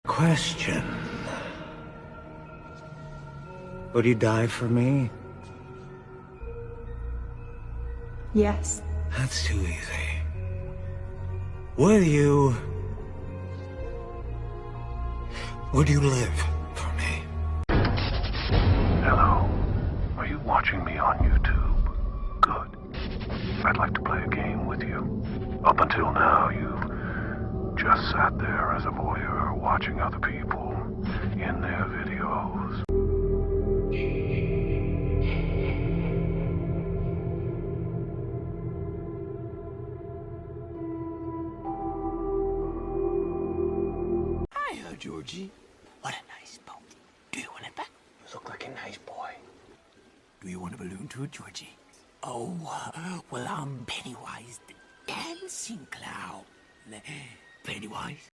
Question. Would you die for me? Yes. That's too easy. Would you live for me? Hello. Are you watching me on YouTube? Good. I'd like to play a game with you. Up until now, you've just sat there as a voyeur watching other people in their videos. Hiya, Georgie. What a nice boat. Do you want it back? You look like a nice boy. Do you want a balloon too, Georgie? Oh, well, I'm Pennywise the Dancing Clown. Pennywise?